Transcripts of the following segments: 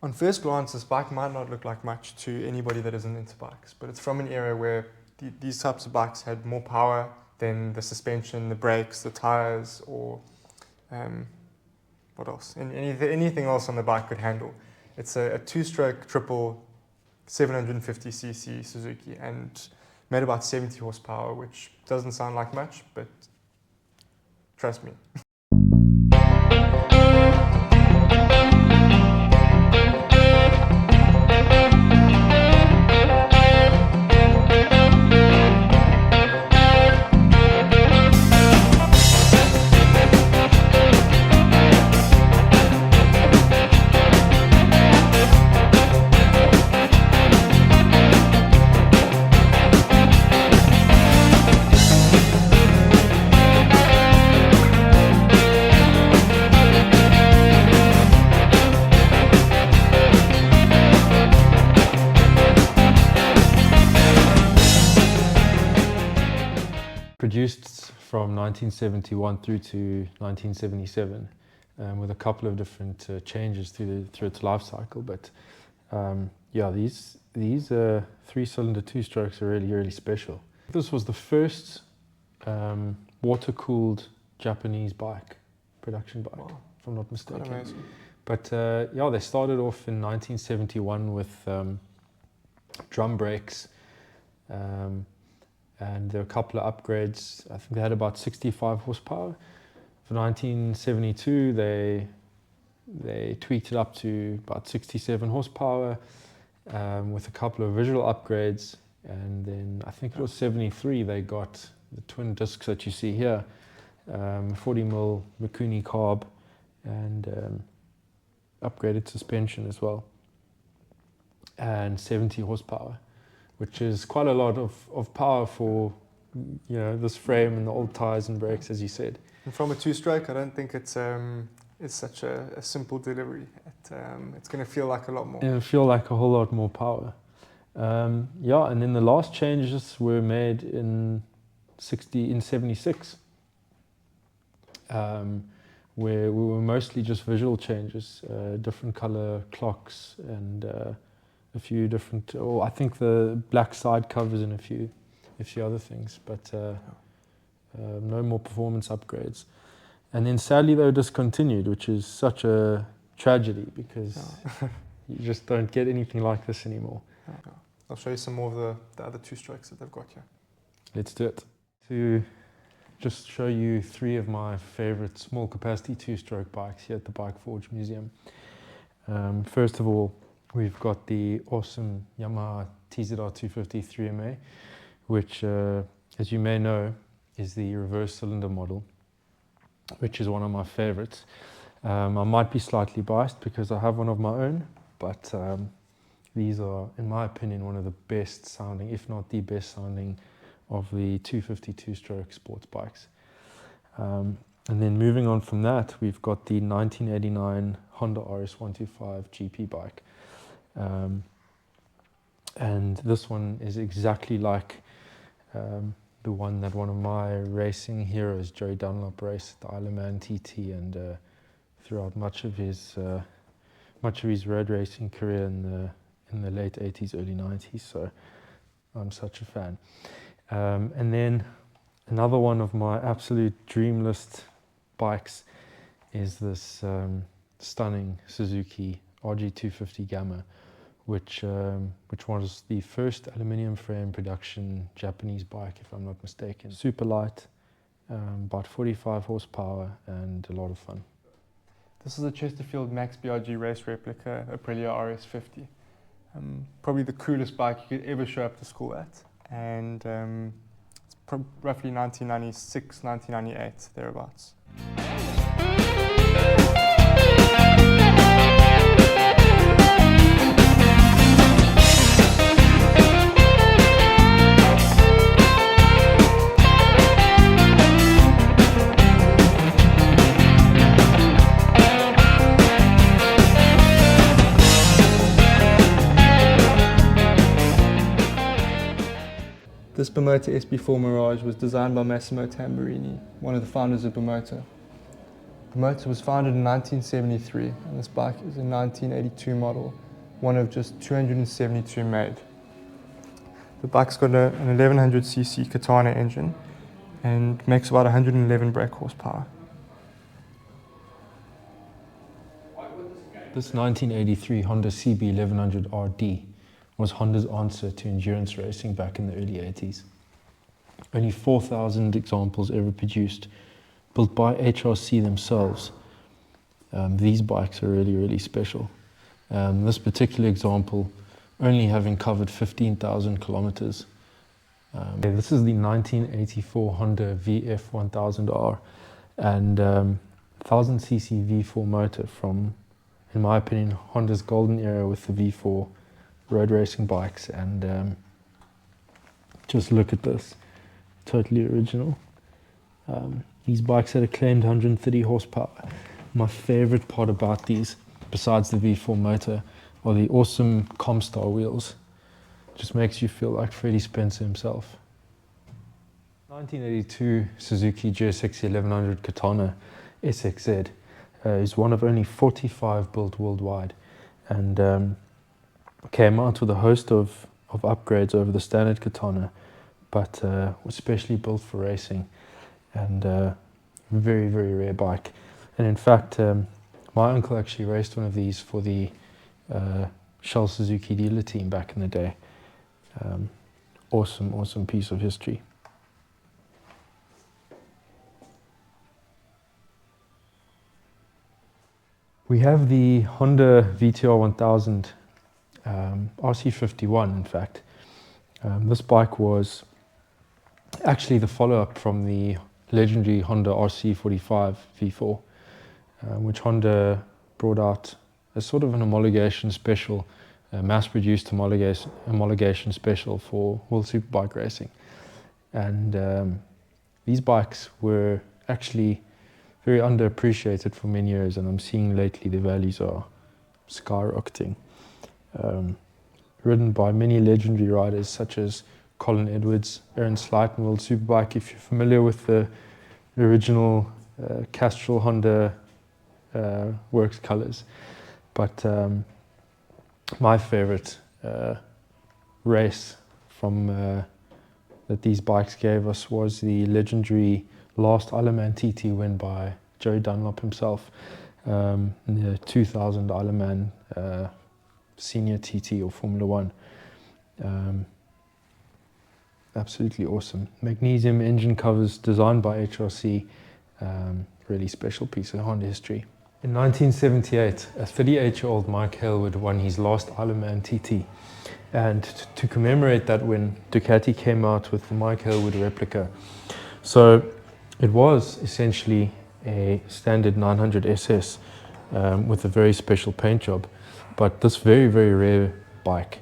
On first glance, this bike might not look like much to anybody that isn't into bikes, but it's from an era where these types of bikes had more power than the suspension, the brakes, the tires, or what else? Anything else on the bike could handle. It's a two-stroke triple 750cc Suzuki and made about 70 horsepower, which doesn't sound like much, but trust me. Produced from 1971 through to 1977, with a couple of different changes through its life cycle. But yeah, these three-cylinder two-strokes are really special. This was the first water-cooled Japanese bike, production bike, wow, if I'm not mistaken. But yeah, they started off in 1971 with drum brakes. And there were a couple of upgrades. I think they had about 65 horsepower. For 1972, they tweaked it up to about 67 horsepower with a couple of visual upgrades. And then I think it was 73, they got the twin discs that you see here, 40mm Mikuni carb, and upgraded suspension as well, and 70 horsepower. Which is quite a lot of power for, you know, this frame and the old tires and brakes, as you said. And from a two-stroke, I don't think it's such a simple delivery. It's going to feel like a lot more. It'll feel like a whole lot more power. Yeah, and then the last changes were made in 76, where we were mostly just visual changes, different color clocks and a few different, I think the black side covers and a few other things, but no more performance upgrades. And then sadly they were discontinued, which is such a tragedy because you just don't get anything like this anymore. I'll show you some more of the other two strokes that they've got here. Let's do it. To just show you three of my favorite small capacity two-stroke bikes here at the Bike Forge Museum. First of all, we've got the awesome Yamaha TZR 250 3MA, which, as you may know, is the reverse cylinder model, which is one of my favorites. I might be slightly biased because I have one of my own, but these are, in my opinion, one of the best sounding, if not the best sounding, of the 250 two-stroke sports bikes. And then moving on from that, we've got the 1989 Honda RS125 GP bike. And this one is exactly like the one that one of my racing heroes, Joey Dunlop, raced at the Isle of Man TT, and throughout much of his road racing career in the late 80s, early 90s. So I'm such a fan. And then another one of my absolute dream list bikes is this stunning Suzuki RG250 Gamma, which was the first aluminium frame production Japanese bike, if I'm not mistaken. Super light, about 45 horsepower, and a lot of fun. This is a Chesterfield Max BRG race replica Aprilia RS50. Probably the coolest bike you could ever show up to school at, and it's roughly 1996, 1998, thereabouts. This Bimota SB4 Mirage was designed by Massimo Tamburini, one of the founders of Bimota. The motor was founded in 1973, and this bike is a 1982 model, one of just 272 made. The bike's got an 1100cc Katana engine and makes about 111 brake horsepower. This 1983 Honda CB1100RD was Honda's answer to endurance racing back in the early 80s. Only 4,000 examples ever produced, built by HRC themselves. These bikes are really, really special. This particular example only having covered 15,000 kilometers. This is the 1984 Honda VF1000R and 1000cc V4 motor from, in my opinion, Honda's golden era with the V4 road racing bikes. And just look at this, totally original. These bikes had a claimed 130 horsepower. My favorite part about these, besides the V4 motor, are the awesome Comstar wheels. Just makes you feel like Freddie Spencer himself. 1982 Suzuki J61100 Katana SXZ is one of only 45 built worldwide, and came out with a host of upgrades over the standard Katana, but was specially built for racing, and very, very rare bike. And in fact, my uncle actually raced one of these for the Shell Suzuki dealer team back in the day. Awesome piece of history. We have the Honda VTR 1000 RC51, in fact. This bike was actually the follow-up from the legendary Honda RC45 V4, which Honda brought out as sort of an homologation special, mass-produced homologation special for World Superbike racing. And these bikes were actually very underappreciated for many years, and I'm seeing lately the values are skyrocketing. Ridden by many legendary riders such as Colin Edwards, Aaron Slight in World Superbike, if you're familiar with the original Castrol Honda works colours. But my favourite race from that these bikes gave us was the legendary last Isleman TT win by Joey Dunlop himself, in the 2000 Isleman Senior TT or Formula One. Absolutely awesome. Magnesium engine covers designed by HRC, really special piece of Honda history. In 1978, a 38-year-old Mike Hailwood won his last Isleman TT. And to commemorate that win, Ducati came out with the Mike Hailwood replica. So it was essentially a standard 900 SS with a very special paint job. But this very, very rare bike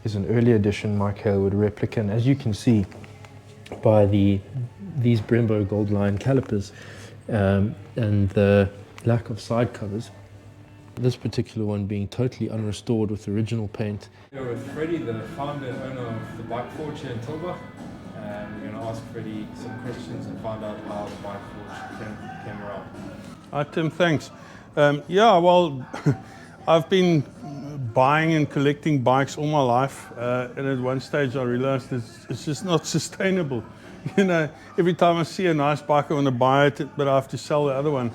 is an early edition Mike Hailwood replica. And as you can see by these Brembo Gold Line calipers and the lack of side covers, this particular one being totally unrestored with original paint. We're with Freddie, the founder and owner of the Bike Forge here in Tulbagh. We're going to ask Freddie some questions and find out how the Bike Forge came around. Hi Tim, thanks. Yeah, well, I've been buying and collecting bikes all my life, and at one stage I realized it's just not sustainable. You know, every time I see a nice bike I want to buy it, but I have to sell the other one.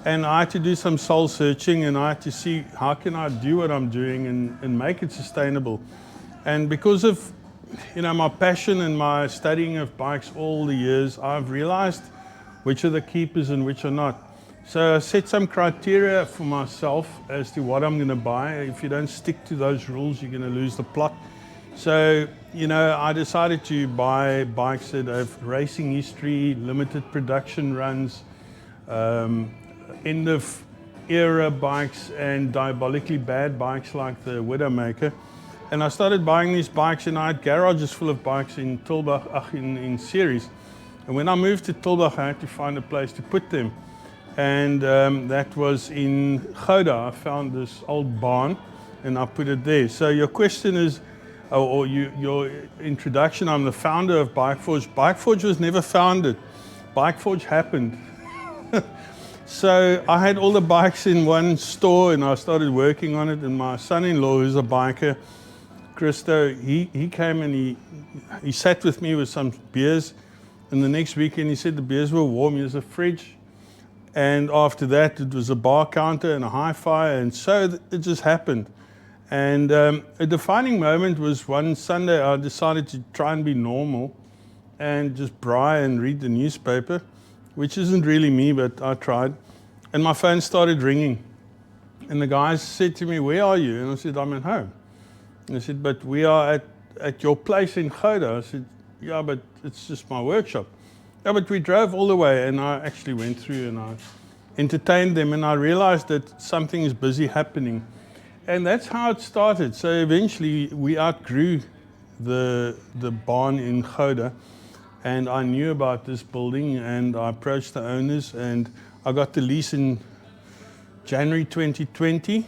And I had to do some soul searching, and I had to see how can I do what I'm doing and make it sustainable. And because of, you know, my passion and my studying of bikes all the years, I've realized which are the keepers and which are not. So I set some criteria for myself as to what I'm going to buy. If you don't stick to those rules, you're going to lose the plot. So, you know, I decided to buy bikes that have racing history, limited production runs, end of era bikes, and diabolically bad bikes like the Widowmaker. And I started buying these bikes, and I had garages full of bikes in Tulbagh, in series. And when I moved to Tulbagh, I had to find a place to put them. And that was in Gouda. I found this old barn and I put it there. So your question is, your introduction, I'm the founder of Bike Forge. Bike Forge was never founded. Bike Forge happened. So I had all the bikes in one store and I started working on it. And my son-in-law, who's a biker, Christo, he came and he sat with me with some beers. And the next weekend he said the beers were warm. Here's a fridge. And after that, it was a bar counter and a hi-fi. And so it just happened. And a defining moment was one Sunday I decided to try and be normal and just braai and read the newspaper, which isn't really me, but I tried. And my phone started ringing. And the guys said to me, "Where are you?" And I said, "I'm at home." And they said, "But we are at your place in Gouda." I said, "Yeah, but it's just my workshop." "Yeah, but we drove all the way." And I actually went through and I entertained them and I realized that something is busy happening. And that's how it started. So eventually we outgrew the barn in Gouda. And I knew about this building and I approached the owners and I got the lease in January 2020.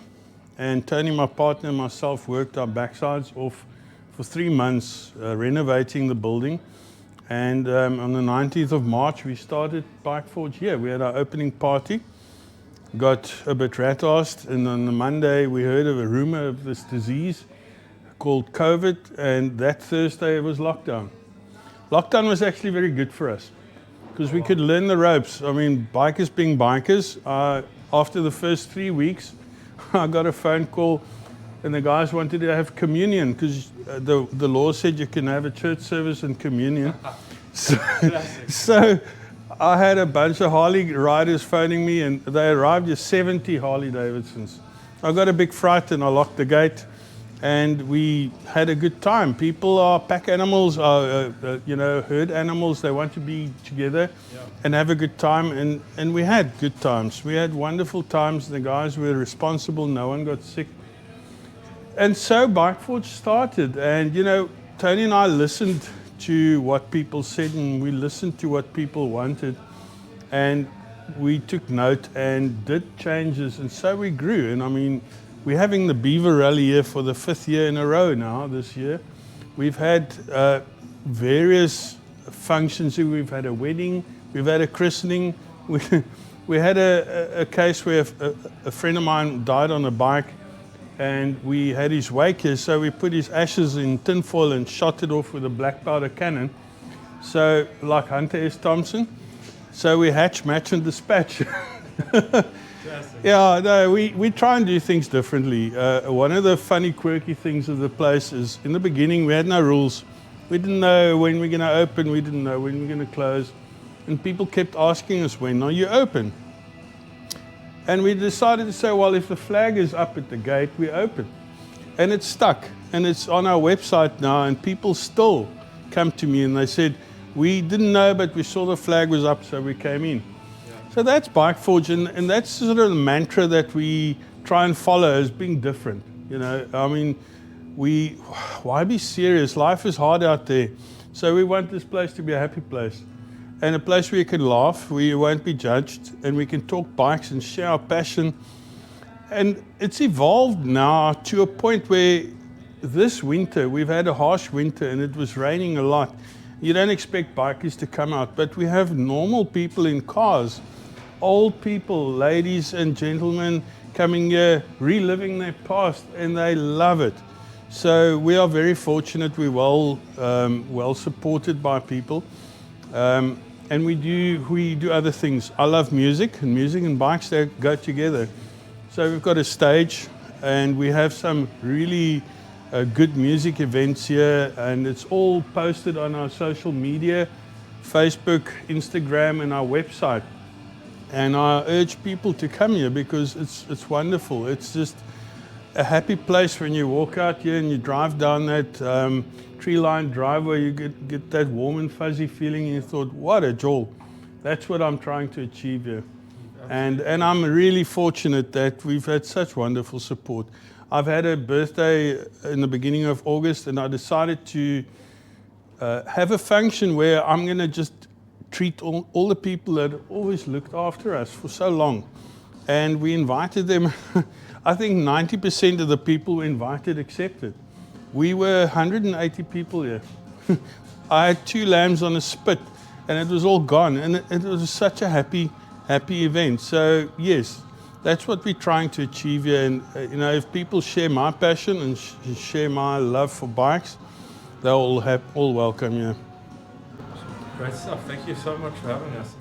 And Tony, my partner, and myself worked our backsides off for 3 months renovating the building. And on the 19th of March, we started Bike Forge here. We had our opening party, got a bit rat-assed, and on the Monday we heard of a rumor of this disease called COVID, and that Thursday it was lockdown. Lockdown was actually very good for us because we could learn the ropes. I mean, bikers being bikers, after the first 3 weeks, I got a phone call and the guys wanted to have communion because the law said you can have a church service and communion. So I had a bunch of Harley riders phoning me and they arrived with 70 Harley Davidsons. I got a big fright and I locked the gate. And we had a good time. People are pack animals, herd animals. They want to be together and have a good time. And we had good times. We had wonderful times. The guys were responsible. No one got sick. And so Bike Forge started. And, Tony and I listened to what people said and we listened to what people wanted. And we took note and did changes. And so we grew. And I mean, we're having the Beaver Rally here for the 5th year in a row now this year. We've had various functions. We've had a wedding. We've had a christening. We had a case where a friend of mine died on a bike and we had his wake here. So we put his ashes in tinfoil and shot it off with a black powder cannon. So like Hunter S. Thompson. So we hatch, match and dispatch. Yeah, no, we try and do things differently. One of the funny, quirky things of the place is in the beginning we had no rules. We didn't know when we're going to open. We didn't know when we're going to close. And people kept asking us, "When are you open?" And we decided to say, well, if the flag is up at the gate, we open. And it's stuck. And it's on our website now. And people still come to me and they said, "We didn't know, but we saw the flag was up, so we came in." So that's Bike Forge, and that's sort of the mantra that we try and follow as being different. I mean, why be serious? Life is hard out there. So we want this place to be a happy place and a place where you can laugh, where you won't be judged, and we can talk bikes and share our passion. And it's evolved now to a point where this winter, we've had a harsh winter and it was raining a lot. You don't expect bikers to come out, but we have normal people in cars. Old people, ladies and gentlemen coming here, reliving their past, and they love it. So we are very fortunate. We're well supported by people, and we do other things. I love music, and music and bikes, they go together. So we've got a stage, and we have some really good music events here, and it's all posted on our social media, Facebook, Instagram, and our website. And I urge people to come here because it's wonderful. It's just a happy place when you walk out here and you drive down that tree-lined driveway. You get that warm and fuzzy feeling, and you thought, what a joy. That's what I'm trying to achieve here. And I'm really fortunate that we've had such wonderful support. I've had a birthday in the beginning of August, and I decided to have a function where I'm going to just treat all the people that always looked after us for so long. And we invited them. I think 90% of the people we invited accepted. We were 180 people here. I had 2 lambs on a spit, and it was all gone. And it was such a happy happy event. So yes, that's what we're trying to achieve here. And you know, if people share my passion and share my love for bikes, they're all welcome here. Great stuff. Thank you so much for having us.